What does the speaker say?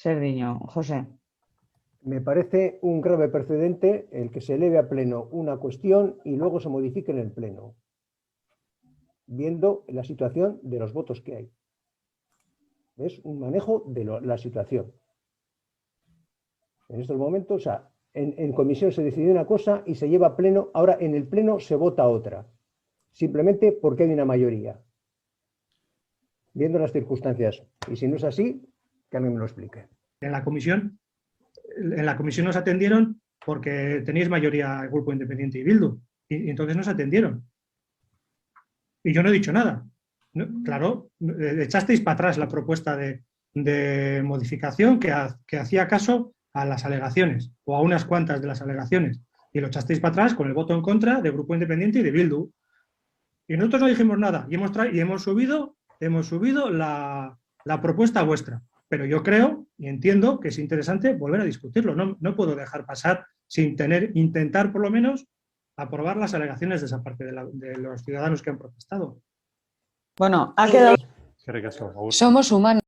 Serdiño. José. Me parece un grave precedente el que se eleve a pleno una cuestión y luego se modifique en el pleno, viendo la situación de los votos que hay. Es un manejo de la situación. En estos momentos, o sea, en comisión se decidió una cosa y se lleva a pleno, ahora en el pleno se vota otra, simplemente porque hay una mayoría, viendo las circunstancias. Y si no es así, que alguien me lo explique. En la comisión nos atendieron porque tenéis mayoría el Grupo Independiente y Bildu, y entonces nos atendieron. Y yo no he dicho nada. Claro, echasteis para atrás la propuesta de modificación que hacía caso a las alegaciones, o a unas cuantas de las alegaciones, y lo echasteis para atrás con el voto en contra del Grupo Independiente y de Bildu. Y nosotros no dijimos nada, y hemos subido la propuesta vuestra. Pero yo creo y entiendo que es interesante volver a discutirlo. No puedo dejar pasar sin intentar por lo menos aprobar las alegaciones de esa parte de los ciudadanos que han protestado. Bueno, ha quedado... Somos humanos.